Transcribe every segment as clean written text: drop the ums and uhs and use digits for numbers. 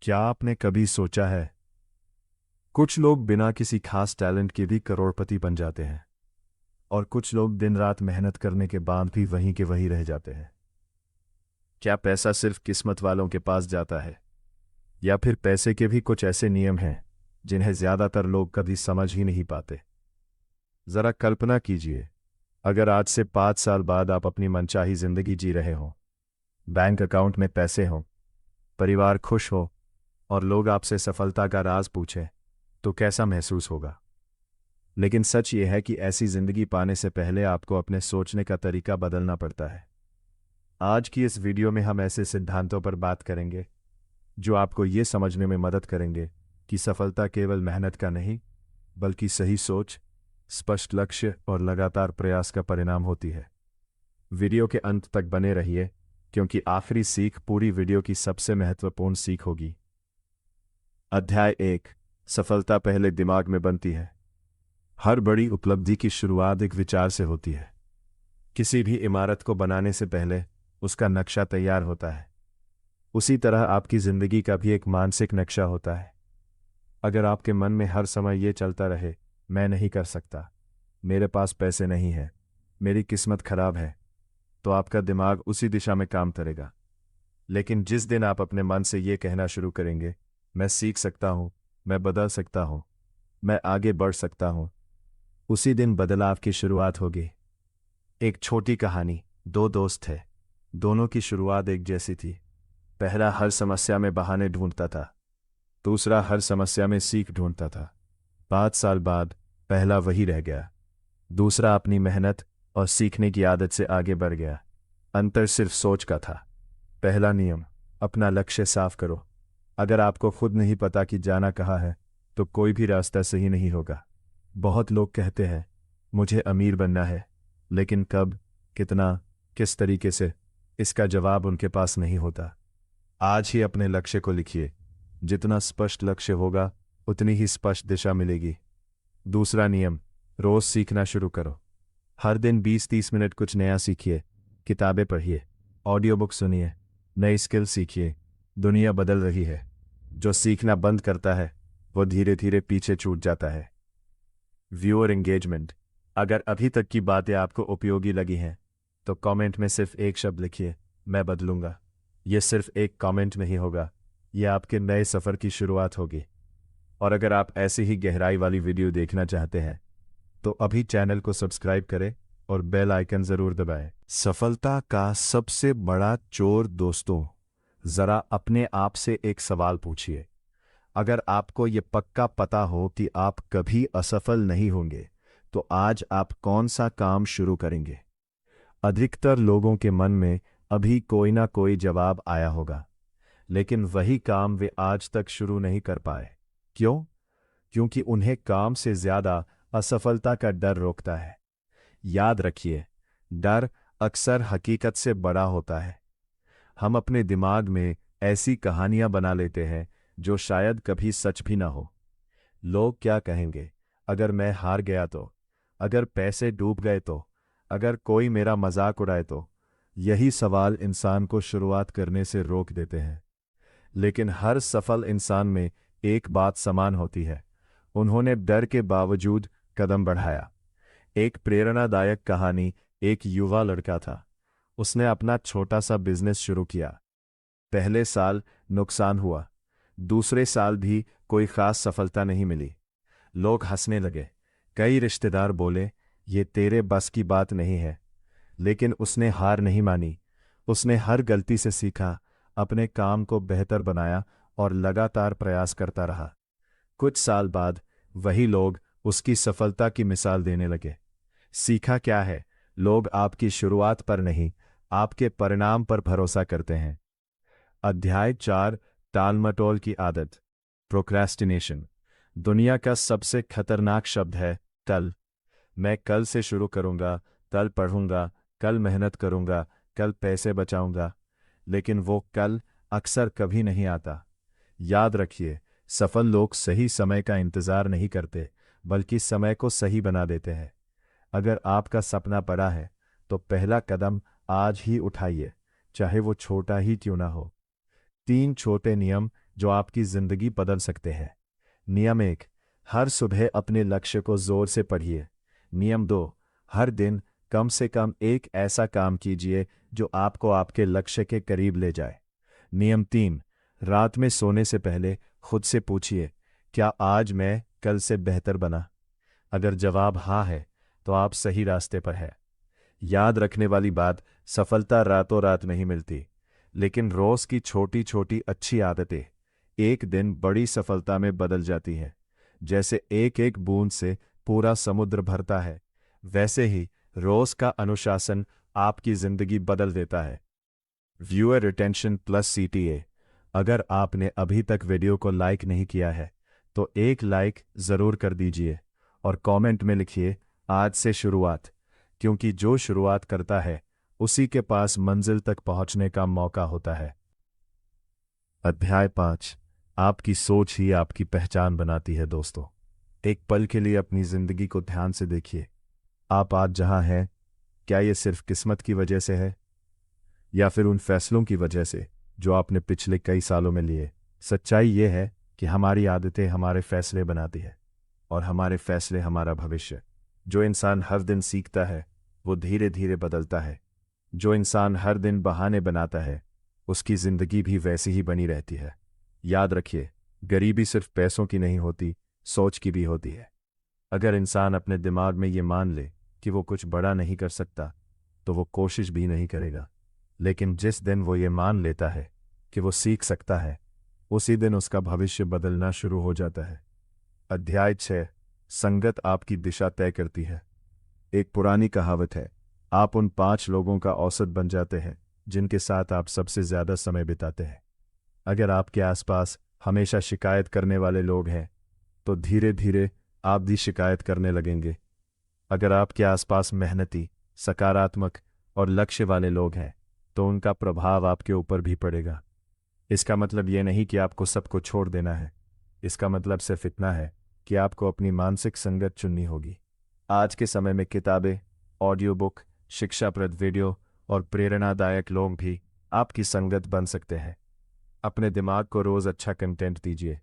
क्या आपने कभी सोचा है, कुछ लोग बिना किसी खास टैलेंट के भी करोड़पति बन जाते हैं और कुछ लोग दिन रात मेहनत करने के बाद भी वहीं के वहीं रह जाते हैं। क्या पैसा सिर्फ किस्मत वालों के पास जाता है, या फिर पैसे के भी कुछ ऐसे नियम हैं जिन्हें ज्यादातर लोग कभी समझ ही नहीं पाते? जरा कल्पना कीजिए, अगर आज से 5 साल बाद आप अपनी मनचाही जिंदगी जी रहे हों, बैंक अकाउंट में पैसे हों, परिवार खुश हो और लोग आपसे सफलता का राज पूछें, तो कैसा महसूस होगा? लेकिन सच ये है कि ऐसी जिंदगी पाने से पहले आपको अपने सोचने का तरीका बदलना पड़ता है। आज की इस वीडियो में हम ऐसे सिद्धांतों पर बात करेंगे जो आपको ये समझने में मदद करेंगे कि सफलता केवल मेहनत का नहीं, बल्कि सही सोच, स्पष्ट लक्ष्य और लगातार प्रयास का परिणाम होती है। वीडियो के अंत तक बने रहिए, क्योंकि आखिरी सीख पूरी वीडियो की सबसे महत्वपूर्ण सीख होगी। अध्याय 1। सफलता पहले दिमाग में बनती है। हर बड़ी उपलब्धि की शुरुआत एक विचार से होती है। किसी भी इमारत को बनाने से पहले उसका नक्शा तैयार होता है। उसी तरह आपकी जिंदगी का भी एक मानसिक नक्शा होता है। अगर आपके मन में हर समय ये चलता रहे, मैं नहीं कर सकता, मेरे पास पैसे नहीं है, मेरी किस्मत खराब है, तो आपका दिमाग उसी दिशा में काम करेगा। लेकिन जिस दिन आप अपने मन से ये कहना शुरू करेंगे, मैं सीख सकता हूँ, मैं बदल सकता हूँ, मैं आगे बढ़ सकता हूँ, उसी दिन बदलाव की शुरुआत होगी। एक छोटी कहानी। दो दोस्त थे। दोनों की शुरुआत एक जैसी थी। पहला हर समस्या में बहाने ढूंढता था, दूसरा हर समस्या में सीख ढूंढता था। 5 साल बाद पहला वही रह गया, दूसरा अपनी मेहनत और सीखने की आदत से आगे बढ़ गया। अंतर सिर्फ सोच का था। पहला नियम, अपना लक्ष्य साफ करो। अगर आपको खुद नहीं पता कि जाना कहाँ है, तो कोई भी रास्ता सही नहीं होगा। बहुत लोग कहते हैं, मुझे अमीर बनना है, लेकिन कब, कितना, किस तरीके से, इसका जवाब उनके पास नहीं होता। आज ही अपने लक्ष्य को लिखिए। जितना स्पष्ट लक्ष्य होगा, उतनी ही स्पष्ट दिशा मिलेगी। दूसरा नियम, रोज सीखना शुरू करो। हर दिन 20-30 मिनट कुछ नया सीखिए। किताबें पढ़िए, ऑडियो बुक सुनिए, नई स्किल सीखिए। दुनिया बदल रही है। जो सीखना बंद करता है, वो धीरे धीरे पीछे छूट जाता है। Viewer engagement. अगर अभी तक की बातें आपको उपयोगी लगी हैं, तो कमेंट में सिर्फ एक शब्द लिखिए, मैं बदलूंगा। यह सिर्फ एक कमेंट नहीं होगा, यह आपके नए सफ़र की शुरुआत होगी। और अगर आप ऐसी ही गहराई वाली वीडियो देखना चाहते हैं, तो अभी चैनल को सब्सक्राइब करें और बेल आइकन ज़रूर दबाएं। सफलता का सबसे बड़ा चोर दोस्तों। ज़रा अपने आप से एक सवाल पूछिए। अगर आपको ये पक्का पता हो कि आप कभी असफल नहीं होंगे, तो आज आप कौन सा काम शुरू करेंगे? अधिकतर लोगों के मन में अभी कोई ना कोई जवाब आया होगा, लेकिन वही काम वे आज तक शुरू नहीं कर पाए। क्यों? क्योंकि उन्हें काम से ज्यादा असफलता का डर रोकता है। याद रखिए, डर अक्सर हकीकत से बड़ा होता है। हम अपने दिमाग में ऐसी कहानियां बना लेते हैं जो शायद कभी सच भी ना हो। लोग क्या कहेंगे अगर मैं हार गया तो? अगर पैसे डूब गए तो? अगर कोई मेरा मजाक उड़ाए तो? यही सवाल इंसान को शुरुआत करने से रोक देते हैं। लेकिन हर सफल इंसान में एक बात समान होती है, उन्होंने डर के बावजूद कदम बढ़ाया। एक प्रेरणादायक कहानी। एक युवा लड़का था। उसने अपना छोटा सा बिजनेस शुरू किया। पहले साल नुकसान हुआ, दूसरे साल भी कोई खास सफलता नहीं मिली। लोग हंसने लगे, कई रिश्तेदार बोले, ये तेरे बस की बात नहीं है। लेकिन उसने हार नहीं मानी। उसने हर गलती से सीखा, अपने काम को बेहतर बनाया और लगातार प्रयास करता रहा। कुछ साल बाद वही लोग उसकी सफलता की मिसाल देने लगे। सीखा क्या है? लोग आपकी शुरुआत पर नहीं, आपके परिणाम पर भरोसा करते हैं। अध्याय 4। टालमटोल की आदत, प्रोक्रेस्टिनेशन। दुनिया का सबसे खतरनाक शब्द है कल। मैं कल से शुरू करूंगा, कल पढ़ूंगा, कल मेहनत करूंगा, कल पैसे बचाऊंगा। लेकिन वो कल अक्सर कभी नहीं आता। याद रखिए, सफल लोग सही समय का इंतजार नहीं करते, बल्कि समय को सही बना देते हैं। अगर आपका सपना बड़ा है, तो पहला कदम आज ही उठाइए, चाहे वो छोटा ही क्यों ना हो। 3 छोटे नियम जो आपकी जिंदगी बदल सकते हैं। नियम 1, हर सुबह अपने लक्ष्य को जोर से पढ़िए। नियम 2, हर दिन कम से कम एक ऐसा काम कीजिए जो आपको आपके लक्ष्य के करीब ले जाए। नियम 3, रात में सोने से पहले खुद से पूछिए, क्या आज मैं कल से बेहतर बना? अगर जवाब हाँ है, तो आप सही रास्ते पर हैं। याद रखने वाली बात, सफलता रातों रात नहीं मिलती, लेकिन रोज की छोटी छोटी अच्छी आदतें एक दिन बड़ी सफलता में बदल जाती हैं। जैसे एक एक बूंद से पूरा समुद्र भरता है, वैसे ही रोज का अनुशासन आपकी जिंदगी बदल देता है। Viewer retention plus CTA। अगर आपने अभी तक वीडियो को लाइक नहीं किया है, तो एक लाइक जरूर कर दीजिए और कमेंट में लिखिए आज से शुरुआत, क्योंकि जो शुरुआत करता है उसी के पास मंजिल तक पहुंचने का मौका होता है। अध्याय 5, आपकी सोच ही आपकी पहचान बनाती है। दोस्तों, एक पल के लिए अपनी जिंदगी को ध्यान से देखिए। आप आज जहां हैं, क्या ये सिर्फ किस्मत की वजह से है, या फिर उन फैसलों की वजह से जो आपने पिछले कई सालों में लिए? सच्चाई ये है कि हमारी आदतें हमारे फैसले बनाती है, और हमारे फैसले हमारा भविष्य। जो इंसान हर दिन सीखता है, वो धीरे धीरे बदलता है। जो इंसान हर दिन बहाने बनाता है, उसकी जिंदगी भी वैसी ही बनी रहती है। याद रखिए, गरीबी सिर्फ पैसों की नहीं होती, सोच की भी होती है। अगर इंसान अपने दिमाग में ये मान ले कि वो कुछ बड़ा नहीं कर सकता, तो वो कोशिश भी नहीं करेगा। लेकिन जिस दिन वो ये मान लेता है कि वो सीख सकता है, उसी दिन उसका भविष्य बदलना शुरू हो जाता है। अध्याय 6, संगत आपकी दिशा तय करती है। एक पुरानी कहावत है, आप उन 5 लोगों का औसत बन जाते हैं जिनके साथ आप सबसे ज्यादा समय बिताते हैं। अगर आपके आसपास हमेशा शिकायत करने वाले लोग हैं, तो धीरे धीरे आप भी शिकायत करने लगेंगे। अगर आपके आसपास मेहनती, सकारात्मक और लक्ष्य वाले लोग हैं, तो उनका प्रभाव आपके ऊपर भी पड़ेगा। इसका मतलब यह नहीं कि आपको सबको छोड़ देना है। इसका मतलब सिर्फ इतना है कि आपको अपनी मानसिक संगत चुननी होगी। आज के समय में किताबें, ऑडियो बुक, शिक्षाप्रद वीडियो और प्रेरणादायक लोग भी आपकी संगत बन सकते हैं। अपने दिमाग को रोज अच्छा कंटेंट दीजिए,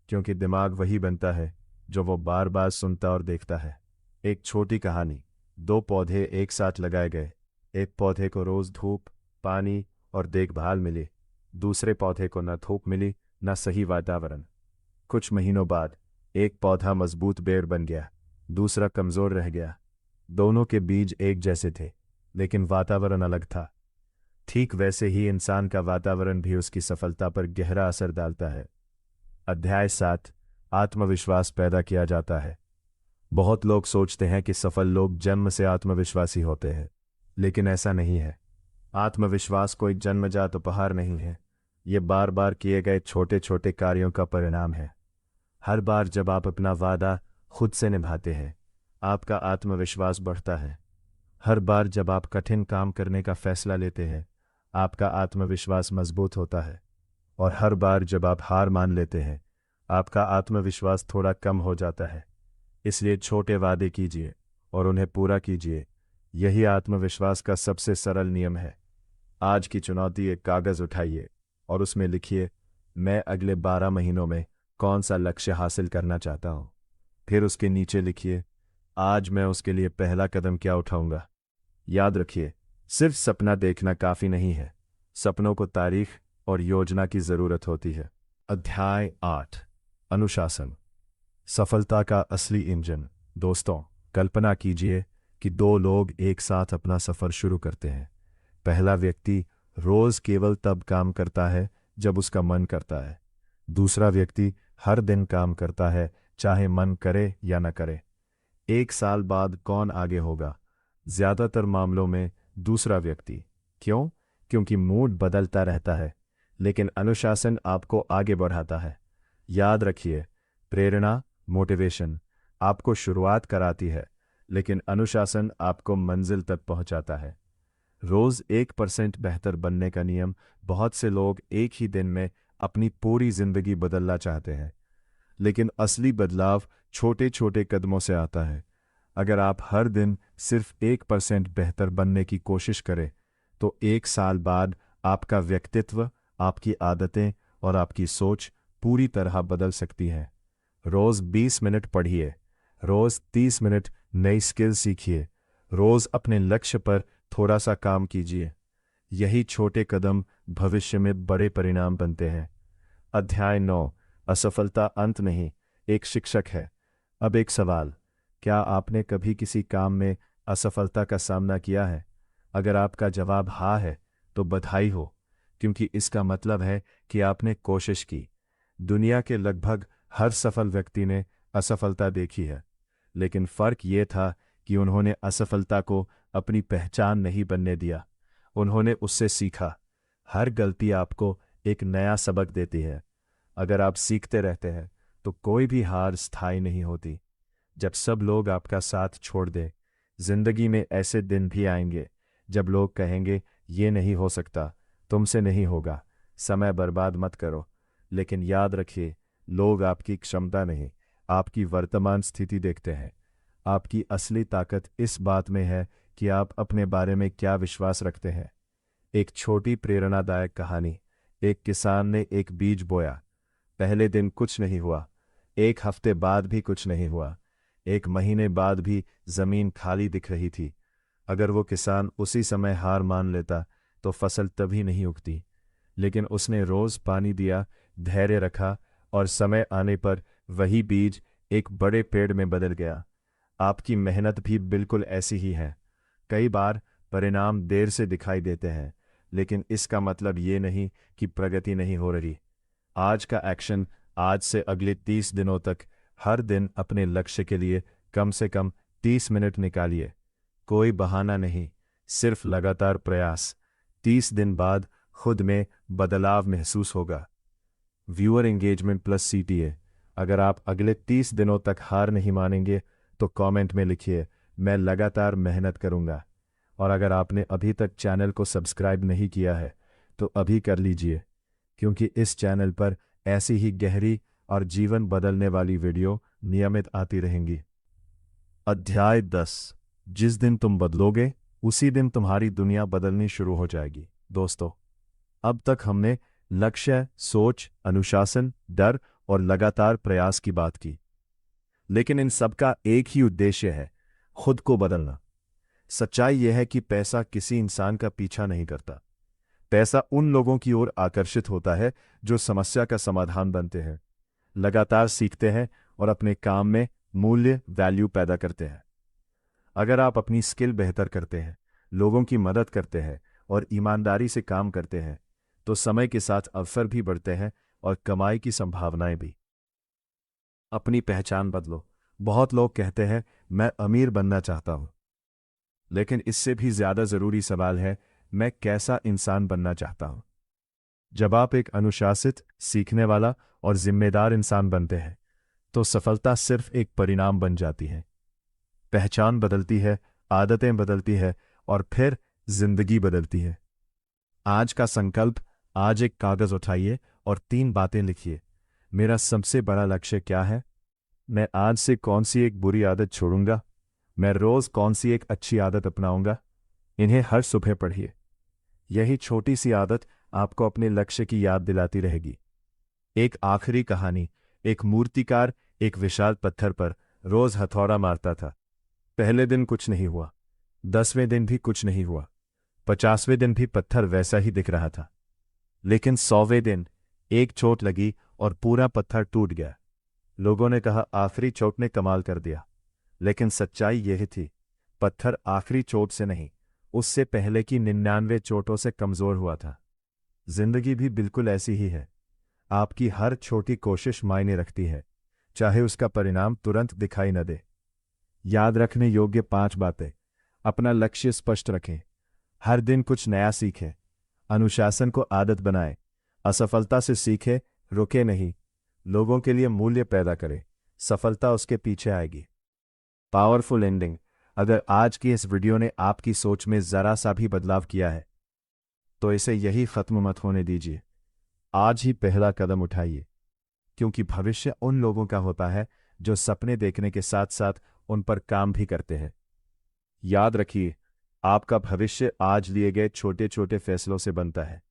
क्योंकि दिमाग वही बनता है जो वो बार बार सुनता और देखता है। एक छोटी कहानी, 2 पौधे एक साथ लगाए गए। एक पौधे को रोज धूप, पानी और देखभाल मिली, दूसरे पौधे को न धूप मिली न सही वातावरण। कुछ महीनों बाद एक पौधा मजबूत पेड़ बन गया, दूसरा कमजोर रह गया। दोनों के बीज एक जैसे थे, लेकिन वातावरण अलग था। ठीक वैसे ही इंसान का वातावरण भी उसकी सफलता पर गहरा असर डालता है। अध्याय 7, आत्मविश्वास पैदा किया जाता है। बहुत लोग सोचते हैं कि सफल लोग जन्म से आत्मविश्वासी होते हैं, लेकिन ऐसा नहीं है। आत्मविश्वास कोई जन्मजात उपहार नहीं है, ये बार बार किए गए छोटे छोटे कार्यों का परिणाम है। हर बार जब आप अपना वादा खुद से निभाते हैं, आपका आत्मविश्वास बढ़ता है। हर बार जब आप कठिन काम करने का फैसला लेते हैं, आपका आत्मविश्वास मजबूत होता है। और हर बार जब आप हार मान लेते हैं, आपका आत्मविश्वास थोड़ा कम हो जाता है। इसलिए छोटे वादे कीजिए और उन्हें पूरा कीजिए। यही आत्मविश्वास का सबसे सरल नियम है। आज की चुनौती, एक कागज उठाइए और उसमें लिखिए, मैं अगले 12 महीनों में कौन सा लक्ष्य हासिल करना चाहता हूं। फिर उसके नीचे लिखिए, आज मैं उसके लिए पहला कदम क्या उठाऊंगा। याद रखिए, सिर्फ सपना देखना काफी नहीं है, सपनों को तारीख और योजना की जरूरत होती है। अध्याय 8, अनुशासन, सफलता का असली इंजन। दोस्तों, कल्पना कीजिए कि 2 लोग एक साथ अपना सफर शुरू करते हैं। पहला व्यक्ति रोज केवल तब काम करता है जब उसका मन करता है। दूसरा व्यक्ति हर दिन काम करता है, चाहे मन करे या न करे। 1 साल बाद कौन आगे होगा? ज्यादातर मामलों में दूसरा व्यक्ति। क्यों? क्योंकि मूड बदलता रहता है, लेकिन अनुशासन आपको आगे बढ़ाता है। याद रखिए, प्रेरणा, मोटिवेशन आपको शुरुआत कराती है, लेकिन अनुशासन आपको मंजिल तक पहुंचाता है। रोज 1% बेहतर बनने का नियम। बहुत से लोग एक ही दिन में अपनी पूरी जिंदगी बदलना चाहते हैं, लेकिन असली बदलाव छोटे छोटे कदमों से आता है। अगर आप हर दिन सिर्फ 1% बेहतर बनने की कोशिश करें, तो 1 साल बाद आपका व्यक्तित्व, आपकी आदतें और आपकी सोच पूरी तरह बदल सकती हैं। रोज 20 मिनट पढ़िए, रोज 30 मिनट नई स्किल सीखिए, रोज अपने लक्ष्य पर थोड़ा सा काम कीजिए। यही छोटे कदम भविष्य में बड़े परिणाम बनते हैं। अध्याय 9। असफलता अंत नहीं, एक शिक्षक है। अब एक सवाल, क्या आपने कभी किसी काम में असफलता का सामना किया है? अगर आपका जवाब हाँ है तो बधाई हो, क्योंकि इसका मतलब है कि आपने कोशिश की। दुनिया के लगभग हर सफल व्यक्ति ने असफलता देखी है, लेकिन फर्क ये था कि उन्होंने असफलता को अपनी पहचान नहीं बनने दिया, उन्होंने उससे सीखा। हर गलती आपको एक नया सबक देती है। अगर आप सीखते रहते हैं तो कोई भी हार स्थायी नहीं होती। जब सब लोग आपका साथ छोड़ दें, जिंदगी में ऐसे दिन भी आएंगे जब लोग कहेंगे ये नहीं हो सकता, तुमसे नहीं होगा। समय बर्बाद मत करो, लेकिन याद रखिए, लोग आपकी क्षमता नहीं, आपकी वर्तमान स्थिति देखते हैं। आपकी असली ताकत इस बात में है कि आप अपने बारे में क्या विश्वास रखते हैं। एक छोटी प्रेरणादायक कहानी। एक किसान ने एक बीज बोया। पहले दिन कुछ नहीं हुआ, एक हफ्ते बाद भी कुछ नहीं हुआ, एक महीने बाद भी जमीन खाली दिख रही थी। अगर वो किसान उसी समय हार मान लेता तो फसल तभी नहीं उगती, लेकिन उसने रोज पानी दिया, धैर्य रखा, और समय आने पर वही बीज एक बड़े पेड़ में बदल गया। आपकी मेहनत भी बिल्कुल ऐसी ही है। कई बार परिणाम देर से दिखाई देते हैं, लेकिन इसका मतलब ये नहीं कि प्रगति नहीं हो रही। आज का एक्शन, आज से अगले 30 दिनों तक हर दिन अपने लक्ष्य के लिए कम से कम 30 मिनट निकालिए। कोई बहाना नहीं, सिर्फ लगातार प्रयास। 30 दिन बाद खुद में बदलाव महसूस होगा। Viewer engagement plus CTA. अगर आप अगले 30 दिनों तक हार नहीं मानेंगे तो कमेंट में लिखिए, मैं लगातार मेहनत करूंगा। और अगर आपने अभी तक चैनल को सब्सक्राइब नहीं किया है तो अभी कर लीजिए, क्योंकि इस चैनल पर ऐसी ही गहरी और जीवन बदलने वाली वीडियो नियमित आती रहेंगी। अध्याय 10। जिस दिन तुम बदलोगे उसी दिन तुम्हारी दुनिया बदलनी शुरू हो जाएगी। दोस्तों, अब तक हमने लक्ष्य, सोच, अनुशासन, डर और लगातार प्रयास की बात की, लेकिन इन सब का एक ही उद्देश्य है, खुद को बदलना। सच्चाई यह है कि पैसा किसी इंसान का पीछा नहीं करता। पैसा उन लोगों की ओर आकर्षित होता है जो समस्या का समाधान बनते हैं, लगातार सीखते हैं और अपने काम में मूल्य, वैल्यू पैदा करते हैं। अगर आप अपनी स्किल बेहतर करते हैं, लोगों की मदद करते हैं और ईमानदारी से काम करते हैं, तो समय के साथ अवसर भी बढ़ते हैं और कमाई की संभावनाएं भी। अपनी पहचान बदलो। बहुत लोग कहते हैं, मैं अमीर बनना चाहता हूं, लेकिन इससे भी ज्यादा जरूरी सवाल है, मैं कैसा इंसान बनना चाहता हूं। जब आप एक अनुशासित, सीखने वाला और जिम्मेदार इंसान बनते हैं तो सफलता सिर्फ एक परिणाम बन जाती है। पहचान बदलती है, आदतें बदलती है और फिर जिंदगी बदलती है। आज का संकल्प, आज एक कागज उठाइए और 3 बातें लिखिए। मेरा सबसे बड़ा लक्ष्य क्या है? मैं आज से कौन सी एक बुरी आदत छोड़ूंगा? मैं रोज कौन सी एक अच्छी आदत अपनाऊंगा? इन्हें हर सुबह पढ़िए। यही छोटी सी आदत आपको अपने लक्ष्य की याद दिलाती रहेगी। एक आखिरी कहानी। एक मूर्तिकार एक विशाल पत्थर पर रोज हथौड़ा मारता था। पहले दिन कुछ नहीं हुआ, 10वें दिन भी कुछ नहीं हुआ, 50वें दिन भी पत्थर वैसा ही दिख रहा था, लेकिन 100वें दिन एक चोट लगी और पूरा पत्थर टूट गया। लोगों ने कहा, आखिरी चोट ने कमाल कर दिया। लेकिन सच्चाई यह थी, पत्थर आखिरी चोट से नहीं, उससे पहले की 99 चोटों से कमजोर हुआ था। जिंदगी भी बिल्कुल ऐसी ही है। आपकी हर छोटी कोशिश मायने रखती है, चाहे उसका परिणाम तुरंत दिखाई न दे। याद रखने योग्य 5 बातें। अपना लक्ष्य स्पष्ट रखें, हर दिन कुछ नया सीखें, अनुशासन को आदत बनाएं, असफलता से सीखें, रुके नहीं, लोगों के लिए मूल्य पैदा करें, सफलता उसके पीछे आएगी। Powerful ending. अगर आज की इस वीडियो ने आपकी सोच में जरा सा भी बदलाव किया है तो इसे यही खत्म मत होने दीजिए। आज ही पहला कदम उठाइए, क्योंकि भविष्य उन लोगों का होता है जो सपने देखने के साथ साथ उन पर काम भी करते हैं। याद रखिए, आपका भविष्य आज लिए गए छोटे छोटे फैसलों से बनता है।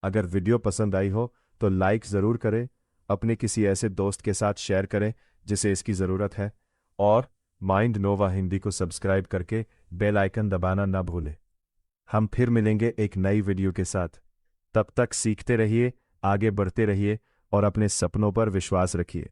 अगर वीडियो पसंद आई हो तो लाइक जरूर करें अपने किसी ऐसे दोस्त के साथ शेयर करें जिसे इसकी ज़रूरत है, और माइंड नोवा हिंदी को सब्सक्राइब करके बेल आइकन दबाना ना भूलें। हम फिर मिलेंगे एक नई वीडियो के साथ। तब तक सीखते रहिए, आगे बढ़ते रहिए और अपने सपनों पर विश्वास रखिए।